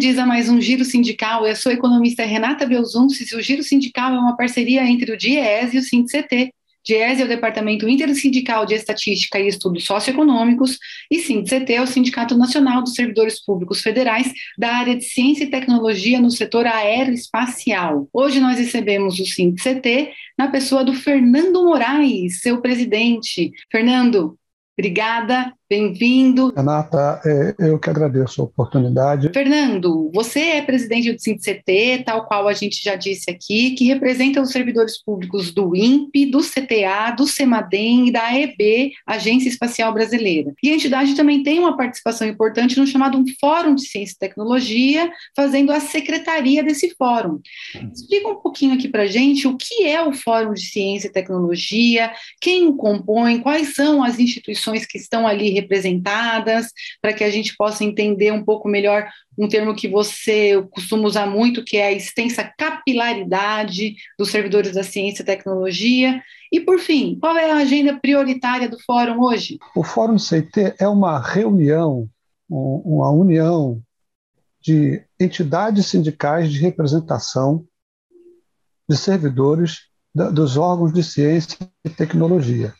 Bem-vindos a mais um Giro Sindical. Eu sou a economista Renata Belzunces e o Giro Sindical é uma parceria entre o DIEESE e o SINDIC-CT. DIEESE é o Departamento Intersindical de Estatística e Estudos Socioeconômicos e SINDIC-CT é o Sindicato Nacional dos Servidores Públicos Federais da área de Ciência e Tecnologia no setor aeroespacial. Hoje nós recebemos o SINDIC-CT na pessoa do Fernando Moraes, seu presidente. Fernando, obrigada, bem-vindo. Renata, eu que agradeço a oportunidade. Fernando, você é presidente do SINDIC-CT, tal qual a gente já disse aqui, que representa os servidores públicos do INPE, do CTA, do CEMADEM e da AEB, Agência Espacial Brasileira. E a entidade também tem uma participação importante no chamado Fórum de Ciência e Tecnologia, fazendo a secretaria desse fórum. Explica um pouquinho aqui para a gente o que é o Fórum de Ciência e Tecnologia, quem o compõe, quais são as instituições que estão ali representadas, para que a gente possa entender um pouco melhor um termo que você costuma usar muito, que é a extensa capilaridade dos servidores da ciência e tecnologia. E, por fim, qual é a agenda prioritária do Fórum hoje? O Fórum CT é uma reunião, uma união de entidades sindicais de representação de servidores dos órgãos de ciência e tecnologia.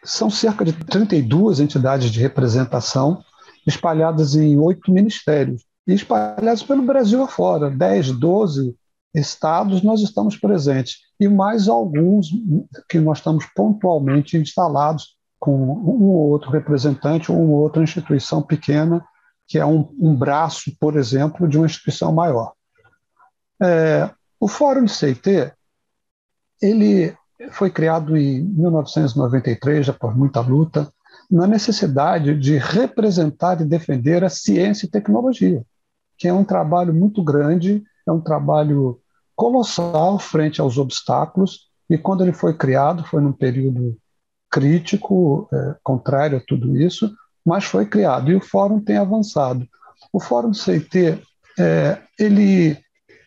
São cerca de 32 entidades de representação espalhadas em 8 ministérios e espalhadas pelo Brasil afora, 10, 12 estados nós estamos presentes e mais alguns que nós estamos pontualmente instalados com um ou outro representante ou uma outra instituição pequena que é um braço, por exemplo, de uma instituição maior. O Fórum de CT, ele foi criado em 1993, após muita luta, na necessidade de representar e defender a ciência e tecnologia, que é um trabalho muito grande, é um trabalho colossal frente aos obstáculos, e quando ele foi criado, foi num período crítico, contrário a tudo isso, mas foi criado, e o Fórum tem avançado. O Fórum CT, ele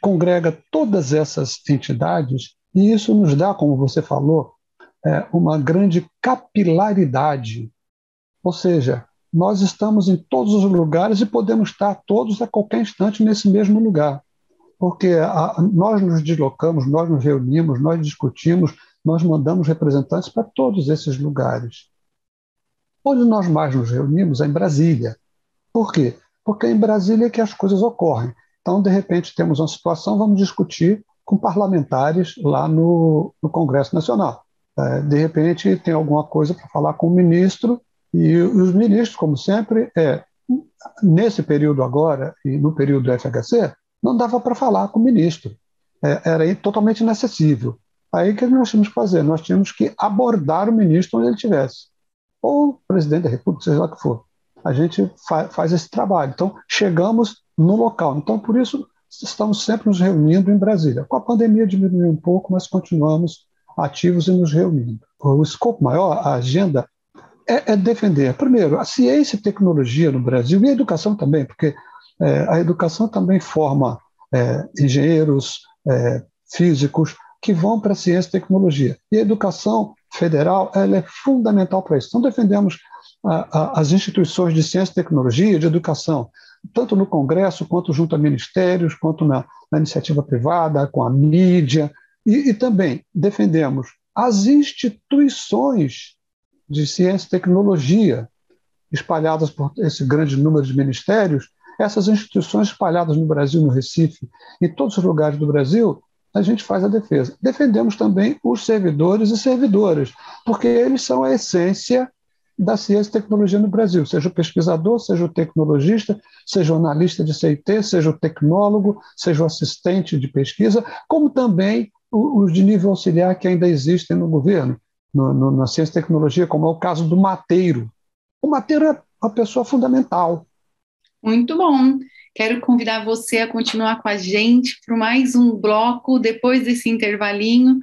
congrega todas essas entidades, e isso nos dá, como você falou, uma grande capilaridade. Ou seja, nós estamos em todos os lugares e podemos estar todos a qualquer instante nesse mesmo lugar. Porque nós nos deslocamos, nós nos reunimos, nós discutimos, nós mandamos representantes para todos esses lugares. Onde nós mais nos reunimos é em Brasília. Por quê? Porque é em Brasília que as coisas ocorrem. Então, de repente, temos uma situação, vamos discutir com parlamentares lá no Congresso Nacional. De repente, tem alguma coisa para falar com o ministro, e os ministros, como sempre, nesse período agora, e no período do FHC, não dava para falar com o ministro. Era totalmente inacessível. Aí o que nós tínhamos que fazer? Nós tínhamos que abordar o ministro onde ele estivesse. Ou o presidente da República, seja lá o que for. A gente faz esse trabalho. Então, chegamos no local. Então, por isso, estamos sempre nos reunindo em Brasília. Com a pandemia diminuiu um pouco, mas continuamos ativos e nos reunindo. O escopo maior, a agenda, é defender, primeiro, a ciência e tecnologia no Brasil, e a educação também, porque a educação também forma engenheiros, físicos, que vão para a ciência e tecnologia. E a educação federal ela é fundamental para isso. Então, defendemos as instituições de ciência e tecnologia, de educação, tanto no Congresso, quanto junto a ministérios, quanto na iniciativa privada, com a mídia, e também defendemos as instituições de ciência e tecnologia espalhadas por esse grande número de ministérios, essas instituições espalhadas no Brasil, no Recife, em todos os lugares do Brasil, a gente faz a defesa. Defendemos também os servidores e servidoras, porque eles são a essência da ciência e tecnologia no Brasil, seja o pesquisador, seja o tecnologista, seja o analista de CIT, seja o tecnólogo, seja o assistente de pesquisa, como também os de nível auxiliar que ainda existem no governo, na ciência e tecnologia, como é o caso do mateiro. O mateiro é uma pessoa fundamental. Muito bom. Quero convidar você a continuar com a gente para mais um bloco depois desse intervalinho.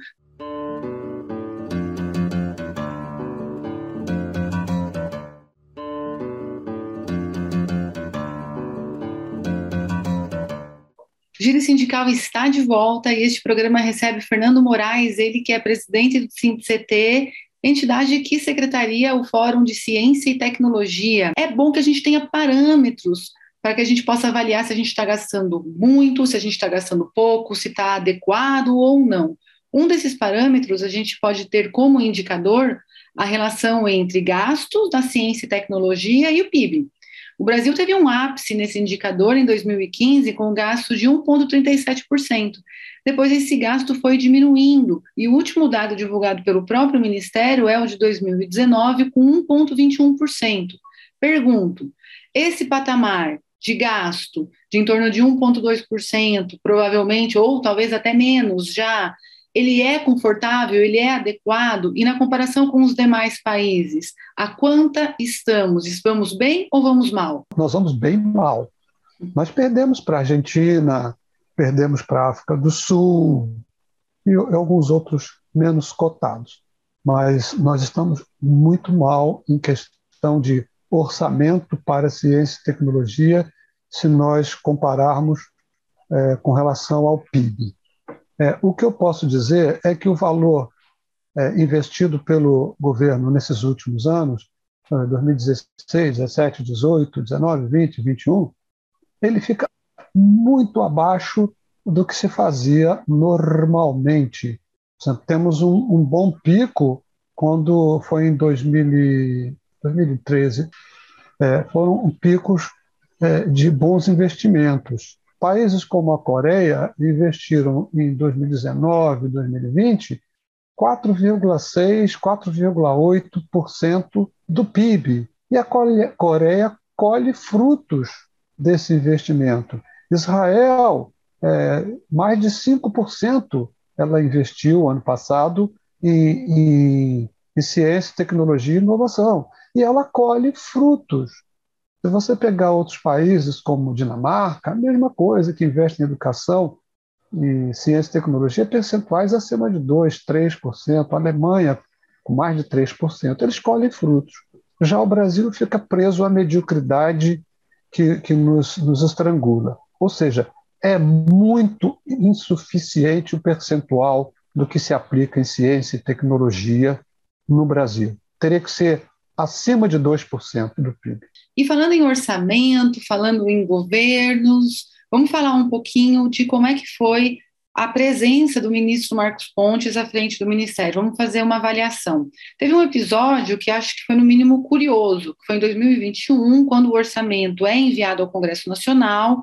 O Giro Sindical está de volta e este programa recebe Fernando Moraes, ele que é presidente do SINDIC-CT, entidade que secretaria o Fórum de Ciência e Tecnologia. É bom que a gente tenha parâmetros para que a gente possa avaliar se a gente está gastando muito, se a gente está gastando pouco, se está adequado ou não. Um desses parâmetros a gente pode ter como indicador a relação entre gastos da ciência e tecnologia e o PIB. O Brasil teve um ápice nesse indicador em 2015 com um gasto de 1,37%. Depois esse gasto foi diminuindo e o último dado divulgado pelo próprio Ministério é o de 2019 com 1,21%. Pergunto, esse patamar de gasto de em torno de 1,2%, provavelmente, ou talvez até menos já, ele é confortável, ele é adequado? E na comparação com os demais países, a quanta estamos? Estamos bem ou vamos mal? Nós vamos bem mal. Nós perdemos para a Argentina, perdemos para a África do Sul e alguns outros menos cotados. Mas nós estamos muito mal em questão de orçamento para ciência e tecnologia se nós compararmos com relação ao PIB. O que eu posso dizer é que o valor investido pelo governo nesses últimos anos, 2016, 17, 18, 19, 20, 21, ele fica muito abaixo do que se fazia normalmente. Por exemplo, temos um bom pico quando foi em 2013. Foram picos de bons investimentos. Países como a Coreia investiram em 2019, 2020, 4,6%, 4,8% do PIB. E a Coreia colhe frutos desse investimento. Israel, mais de 5% ela investiu ano passado em ciência, tecnologia e inovação. E ela colhe frutos. Se você pegar outros países como Dinamarca, a mesma coisa, que investe em educação e ciência e tecnologia, percentuais acima de 2%, 3%. A Alemanha, com mais de 3%, eles colhem frutos. Já o Brasil fica preso à mediocridade que nos estrangula. Ou seja, é muito insuficiente o percentual do que se aplica em ciência e tecnologia no Brasil. Teria que ser acima de 2% do PIB. E falando em orçamento, falando em governos, vamos falar um pouquinho de como é que foi a presença do ministro Marcos Pontes à frente do Ministério. Vamos fazer uma avaliação. Teve um episódio que acho que foi no mínimo curioso, que foi em 2021, quando o orçamento é enviado ao Congresso Nacional.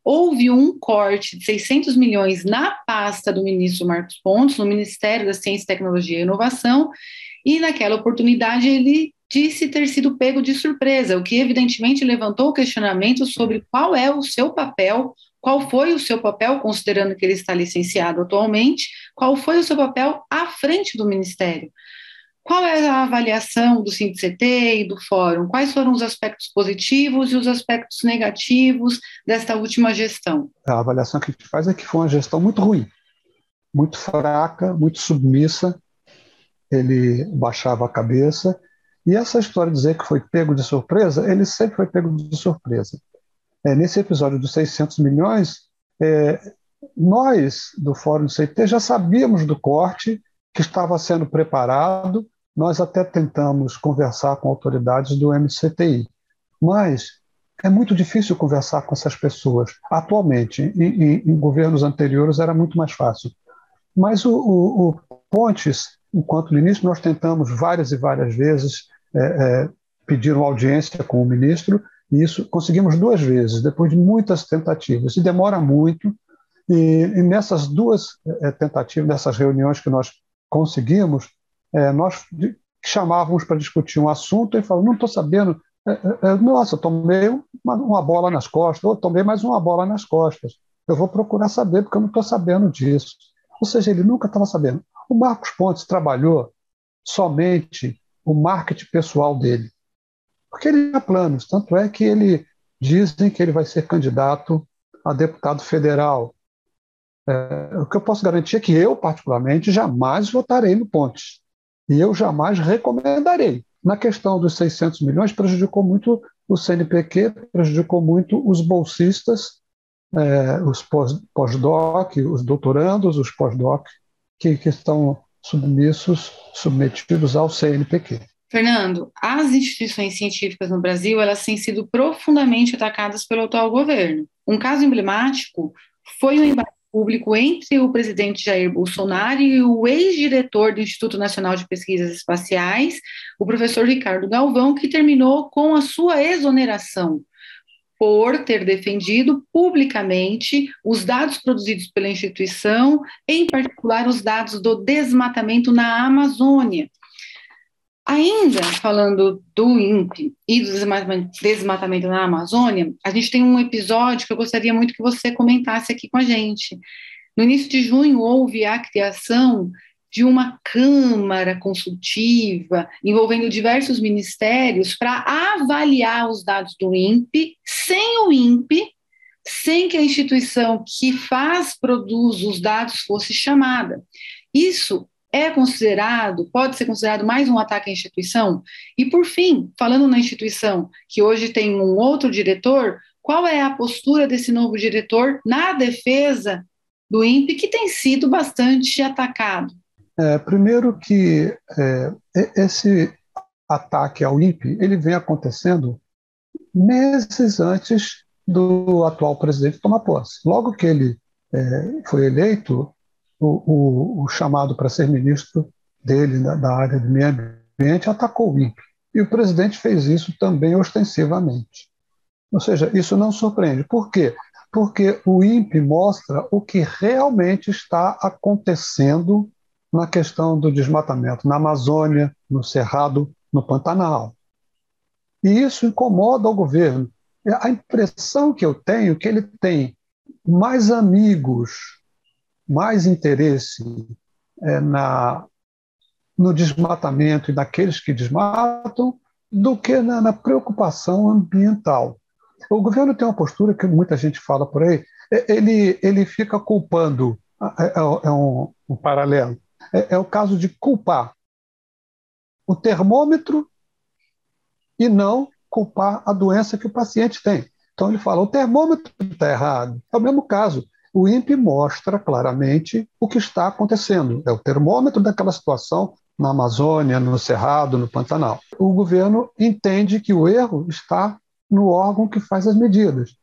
Houve um corte de 600 milhões na pasta do ministro Marcos Pontes, no Ministério da Ciência, Tecnologia e Inovação, e naquela oportunidade ele disse ter sido pego de surpresa, o que evidentemente levantou questionamento sobre qual é o seu papel, qual foi o seu papel, considerando que ele está licenciado atualmente, qual foi o seu papel à frente do Ministério. Qual é a avaliação do SINDIC-CT e do Fórum? Quais foram os aspectos positivos e os aspectos negativos desta última gestão? A avaliação que a gente faz é que foi uma gestão muito ruim, muito fraca, muito submissa. Ele baixava a cabeça. E essa história de dizer que foi pego de surpresa, ele sempre foi pego de surpresa. Nesse episódio dos 600 milhões, nós, do Fórum do CT, já sabíamos do corte que estava sendo preparado. Nós até tentamos conversar com autoridades do MCTI, mas é muito difícil conversar com essas pessoas. Atualmente, em governos anteriores, era muito mais fácil. Mas o Pontes, enquanto ministro, nós tentamos várias e várias vezes pedir uma audiência com o ministro, e isso conseguimos 2 vezes, depois de muitas tentativas, e demora muito. E nessas 2 tentativas, nessas reuniões que nós conseguimos, nós chamávamos para discutir um assunto e falávamos, não estou sabendo, nossa, eu tomei uma bola nas costas, ou tomei mais uma bola nas costas, eu vou procurar saber porque eu não estou sabendo disso. Ou seja, ele nunca estava sabendo. O Marcos Pontes trabalhou somente o marketing pessoal dele, porque ele tinha planos, tanto é que dizem que ele vai ser candidato a deputado federal. O que eu posso garantir é que eu, particularmente, jamais votarei no Pontes. E eu jamais recomendarei. Na questão dos 600 milhões, prejudicou muito o CNPq, prejudicou muito os bolsistas, os pós-doc, os doutorandos, os pós-doc, que estão submetidos ao CNPq. Fernando, as instituições científicas no Brasil, elas têm sido profundamente atacadas pelo atual governo. Um caso emblemático foi o embate público entre o presidente Jair Bolsonaro e o ex-diretor do Instituto Nacional de Pesquisas Espaciais, o professor Ricardo Galvão, que terminou com a sua exoneração por ter defendido publicamente os dados produzidos pela instituição, em particular os dados do desmatamento na Amazônia. Ainda falando do INPE e do desmatamento na Amazônia, a gente tem um episódio que eu gostaria muito que você comentasse aqui com a gente. No início de junho, houve a criação de uma Câmara Consultiva envolvendo diversos ministérios para avaliar os dados do INPE, sem o INPE, sem que a instituição que produz os dados fosse chamada. Isso pode ser considerado mais um ataque à instituição? E, por fim, falando na instituição, que hoje tem um outro diretor, qual é a postura desse novo diretor na defesa do INPE, que tem sido bastante atacado? Primeiro que esse ataque ao INPE ele vem acontecendo meses antes do atual presidente tomar posse. Logo que ele foi eleito, o chamado para ser ministro dele, da área de meio ambiente, atacou o INPE. E o presidente fez isso também ostensivamente. Ou seja, isso não surpreende. Por quê? Porque o INPE mostra o que realmente está acontecendo na questão do desmatamento, na Amazônia, no Cerrado, no Pantanal. E isso incomoda o governo. A impressão que eu tenho é que ele tem mais amigos, mais interesse no desmatamento e naqueles que desmatam do que na preocupação ambiental. O governo tem uma postura que muita gente fala por aí, ele fica culpando, um paralelo, é o caso de culpar o termômetro e não culpar a doença que o paciente tem. Então ele fala, o termômetro está errado. É o mesmo caso. O INPE mostra claramente o que está acontecendo. É o termômetro daquela situação na Amazônia, no Cerrado, no Pantanal. O governo entende que o erro está no órgão que faz as medidas.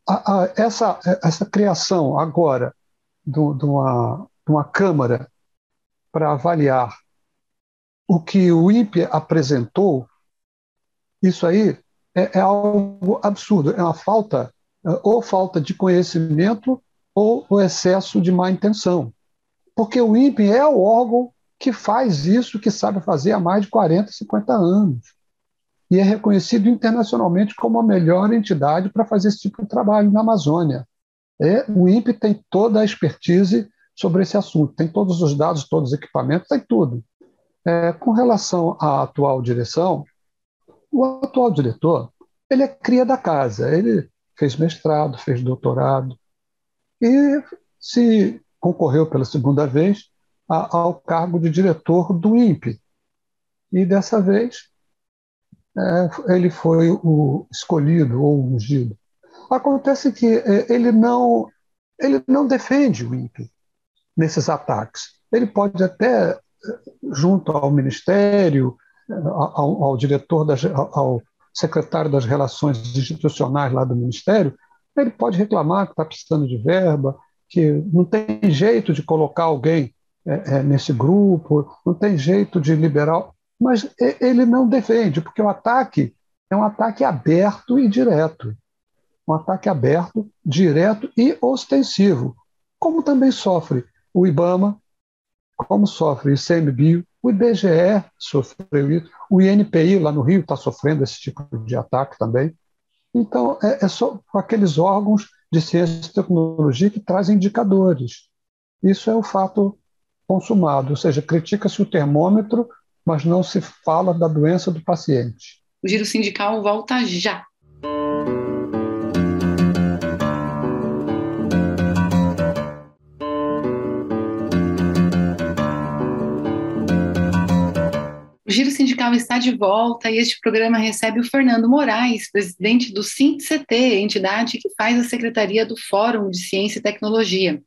Essa criação agora de uma Câmara para avaliar o que o INPE apresentou, isso aí é algo absurdo. É uma falta de conhecimento ou o excesso de má intenção. Porque o INPE é o órgão que faz isso, que sabe fazer há mais de 40, 50 anos. E é reconhecido internacionalmente como a melhor entidade para fazer esse tipo de trabalho na Amazônia. O INPE tem toda a expertise sobre esse assunto, tem todos os dados, todos os equipamentos, tem tudo. Com relação à atual direção, o atual diretor, ele é cria da casa, ele fez mestrado, fez doutorado, e se concorreu pela segunda vez ao cargo de diretor do INPE. E dessa vez ele foi o escolhido ou ungido. Acontece que ele não defende o INPE nesses ataques. Ele pode até, junto ao Ministério, ao diretor, ao secretário das Relações Institucionais lá do Ministério, ele pode reclamar que está precisando de verba, que não tem jeito de colocar alguém nesse grupo, não tem jeito de liberar, mas ele não defende, porque o ataque é um ataque aberto e direto. Um ataque aberto, direto e ostensivo, como também sofre o IBAMA, como sofre o ICMBio, o IBGE sofreu isso, o INPI lá no Rio está sofrendo esse tipo de ataque também. Então, só aqueles órgãos de ciência e tecnologia que trazem indicadores. Isso é o fato consumado, ou seja, critica-se o termômetro, mas não se fala da doença do paciente. O Giro Sindical volta já. O Giro Sindical está de volta e este programa recebe o Fernando Moraes, presidente do SINT-CT, entidade que faz a secretaria do Fórum de Ciência e Tecnologia.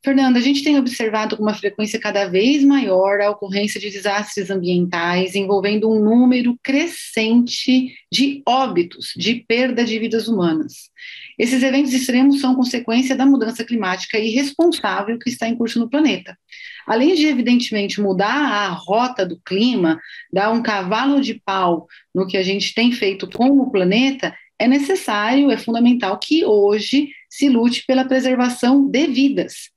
Fernanda, a gente tem observado com uma frequência cada vez maior a ocorrência de desastres ambientais envolvendo um número crescente de óbitos, de perda de vidas humanas. Esses eventos extremos são consequência da mudança climática irresponsável que está em curso no planeta. Além de, evidentemente, mudar a rota do clima, dar um cavalo de pau no que a gente tem feito com o planeta, é necessário, é fundamental que hoje se lute pela preservação de vidas.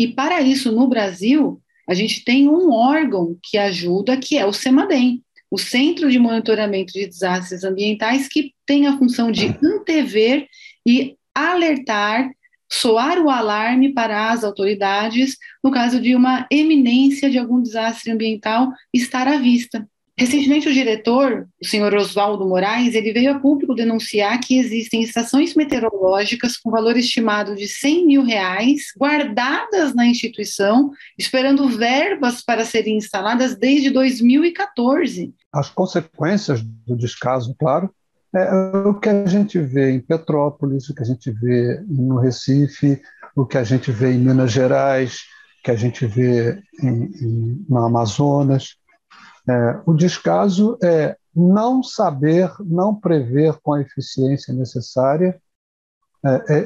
E para isso, no Brasil, a gente tem um órgão que ajuda, que é o CEMADEM, o Centro de Monitoramento de Desastres Ambientais, que tem a função de antever e alertar, soar o alarme para as autoridades no caso de uma eminência de algum desastre ambiental estar à vista. Recentemente, o diretor, o senhor Oswaldo Moraes, ele veio a público denunciar que existem estações meteorológicas com valor estimado de R$100 mil guardadas na instituição, esperando verbas para serem instaladas desde 2014. As consequências do descaso, claro, é o que a gente vê em Petrópolis, o que a gente vê no Recife, o que a gente vê em Minas Gerais, o que a gente vê no Amazonas. O descaso é não saber, não prever com a eficiência necessária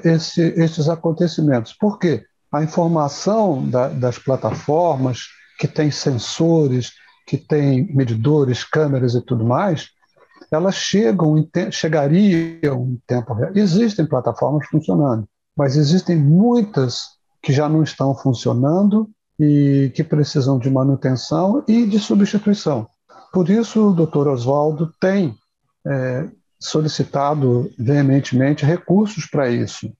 esses acontecimentos. Por quê? A informação das plataformas, que tem sensores, que tem medidores, câmeras e tudo mais, elas chegariam em tempo real. Existem plataformas funcionando, mas existem muitas que já não estão funcionando e que precisam de manutenção e de substituição. Por isso, o Dr. Oswaldo tem solicitado veementemente recursos para isso.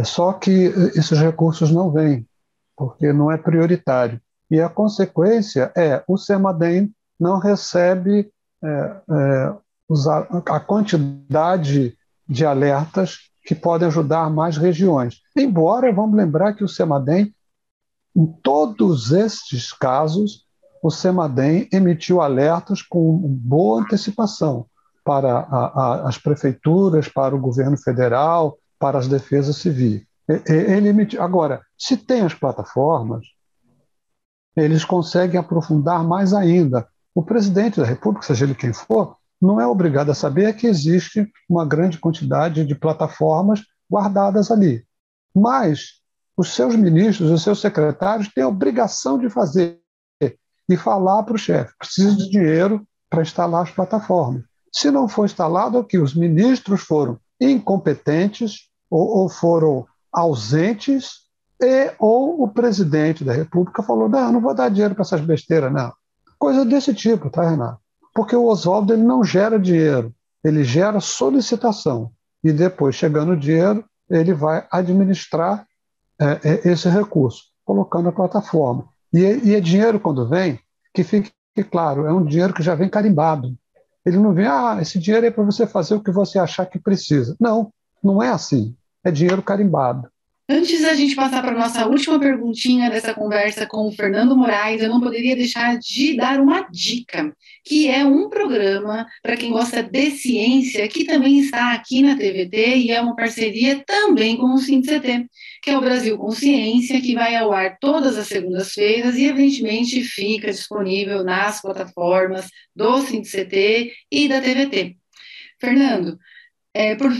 Só que esses recursos não vêm, porque não é prioritário. E a consequência é o CEMADEM não recebe a quantidade de alertas que podem ajudar mais regiões. Embora, vamos lembrar que o CEMADEM, em todos estes casos, o CEMADEM emitiu alertas com boa antecipação para as prefeituras, para o governo federal, para as defesas civis. Ele emitiu. Agora, se tem as plataformas, eles conseguem aprofundar mais ainda. O presidente da República, seja ele quem for, não é obrigado a saber que existe uma grande quantidade de plataformas guardadas ali. Mas os seus ministros, os seus secretários têm a obrigação de fazer e falar para o chefe: precisa de dinheiro para instalar as plataformas. Se não for instalado, é que os ministros foram incompetentes ou foram ausentes ou o presidente da República falou: não vou dar dinheiro para essas besteiras, não. Coisa desse tipo, tá, Renato? Porque o Oswaldo ele não gera dinheiro, ele gera solicitação. E depois, chegando o dinheiro, ele vai administrar esse recurso, colocando a plataforma. E é dinheiro, quando vem, que fique claro, é um dinheiro que já vem carimbado. Ele não vem, esse dinheiro é para você fazer o que você achar que precisa. Não, não é assim. É dinheiro carimbado. Antes da gente passar para a nossa última perguntinha dessa conversa com o Fernando Moraes, eu não poderia deixar de dar uma dica, que é um programa para quem gosta de ciência, que também está aqui na TVT e é uma parceria também com o SINCT, que é o Brasil com Ciência, que vai ao ar todas as segundas-feiras e, evidentemente, fica disponível nas plataformas do SINCT e da TVT. Fernando,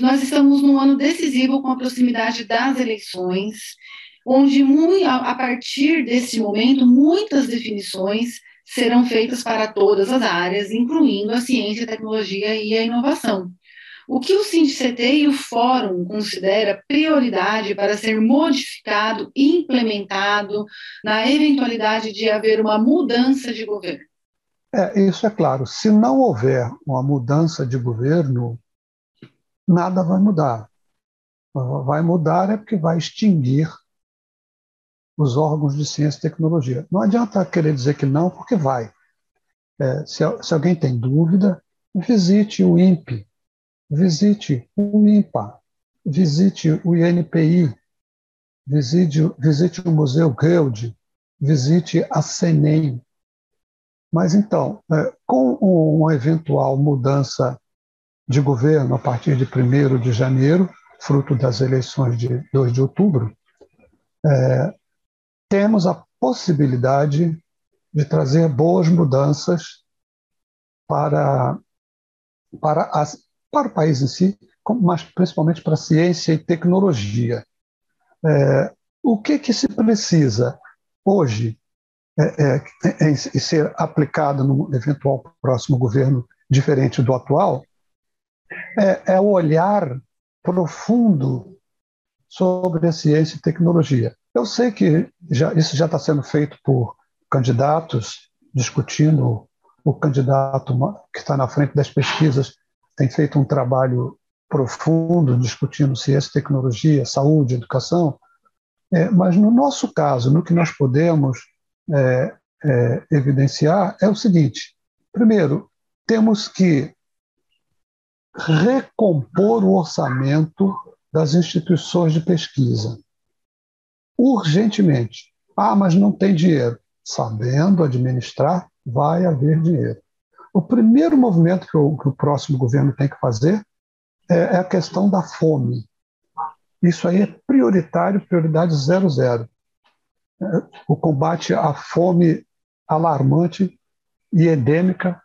nós estamos num ano decisivo com a proximidade das eleições, onde a partir desse momento muitas definições serão feitas para todas as áreas, incluindo a ciência, a tecnologia e a inovação. O que o SINCT e o Fórum considera prioridade para ser modificado e implementado na eventualidade de haver uma mudança de governo? Isso é claro. Se não houver uma mudança de governo, nada vai mudar. Vai mudar é porque vai extinguir os órgãos de ciência e tecnologia. Não adianta querer dizer que não, porque vai. Se alguém tem dúvida, visite o INPE, visite o INPA, visite o INPI, visite o Museu Geude, visite a CENEM. Mas então, com uma eventual mudança de governo a partir de 1º de janeiro, fruto das eleições de 2 de outubro, temos a possibilidade de trazer boas mudanças para, para o país em si, mas principalmente para a ciência e tecnologia. O que se precisa hoje em ser aplicado num eventual próximo governo diferente do atual é o olhar profundo sobre a ciência e tecnologia. Eu sei que isso já está sendo feito por candidatos, discutindo. O candidato que está na frente das pesquisas tem feito um trabalho profundo, discutindo ciência, tecnologia, saúde, educação, mas no nosso caso, no que nós podemos evidenciar, é o seguinte: primeiro, temos que recompor o orçamento das instituições de pesquisa, urgentemente. Mas não tem dinheiro. Sabendo administrar, vai haver dinheiro. O primeiro movimento que o próximo governo tem que fazer é a questão da fome. Isso aí é prioritário, prioridade 00. O combate à fome alarmante e endêmica,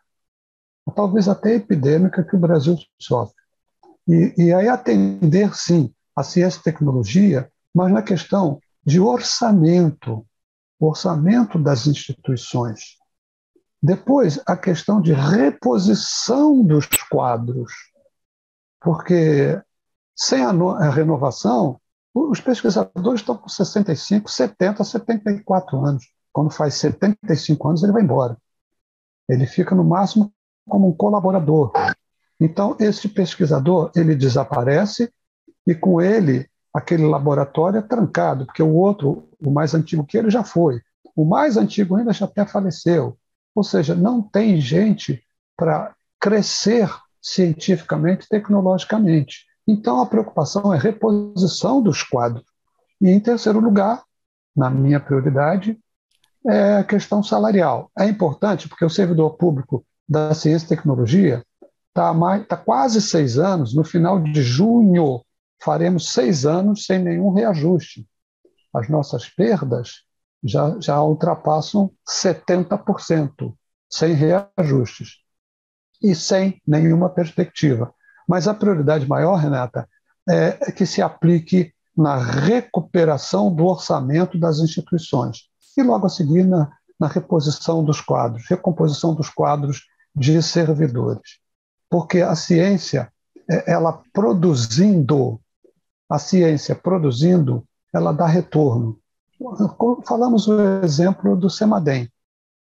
talvez até epidêmica, que o Brasil sofre. E aí atender, sim, a ciência e tecnologia, mas na questão de orçamento das instituições. Depois, a questão de reposição dos quadros, porque sem a renovação, os pesquisadores estão com 65, 70, 74 anos. Quando faz 75 anos, ele vai embora. Ele fica, no máximo, como um colaborador. Então, esse pesquisador, ele desaparece e, com ele, aquele laboratório é trancado, porque o outro, o mais antigo que ele, já foi. O mais antigo ainda já até faleceu. Ou seja, não tem gente para crescer cientificamente, tecnologicamente. Então, a preocupação é a reposição dos quadros. E, em terceiro lugar, na minha prioridade, é a questão salarial. É importante porque o servidor público da ciência e tecnologia está quase 6 anos, no final de junho faremos 6 anos sem nenhum reajuste. As nossas perdas já ultrapassam 70%, sem reajustes e sem nenhuma perspectiva. Mas a prioridade maior, Renata, é que se aplique na recuperação do orçamento das instituições e logo a seguir na reposição dos quadros, recomposição dos quadros de servidores. Porque a ciência, ela produzindo, ela dá retorno. Falamos o exemplo do CEMADEM.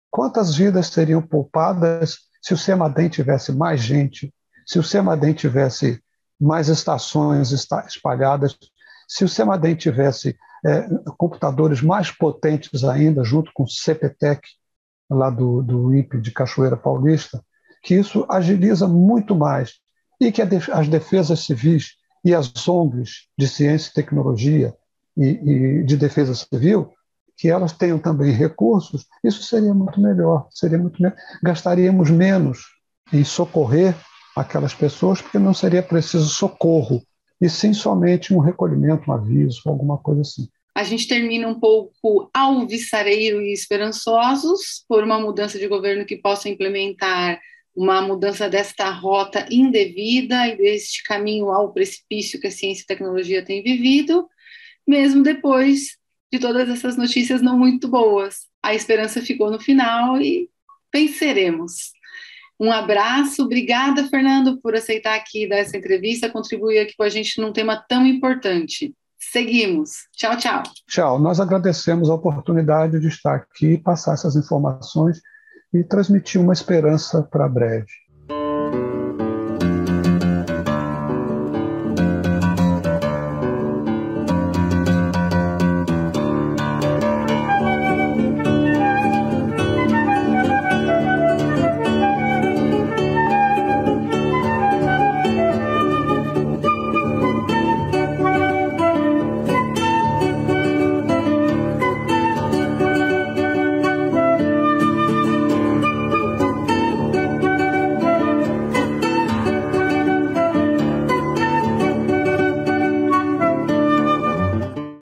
Quantas vidas seriam poupadas se o CEMADEM tivesse mais gente, se o CEMADEM tivesse mais estações espalhadas, se o CEMADEM tivesse computadores mais potentes ainda, junto com o CPTEC, lá do INPE de Cachoeira Paulista, que isso agiliza muito mais. E que as defesas civis e as ONGs de ciência e tecnologia e de defesa civil, que elas tenham também recursos, isso seria muito melhor. Gastaríamos menos em socorrer aquelas pessoas, porque não seria preciso socorro, e sim somente um recolhimento, um aviso, alguma coisa assim. A gente termina um pouco alvissareiro e esperançosos por uma mudança de governo que possa implementar uma mudança desta rota indevida e deste caminho ao precipício que a ciência e tecnologia têm vivido, mesmo depois de todas essas notícias não muito boas. A esperança ficou no final e venceremos. Um abraço, obrigada, Fernando, por aceitar aqui dar essa entrevista, contribuir aqui com a gente num tema tão importante. Seguimos. Tchau, tchau. Tchau. Nós agradecemos a oportunidade de estar aqui, passar essas informações e transmitir uma esperança para breve.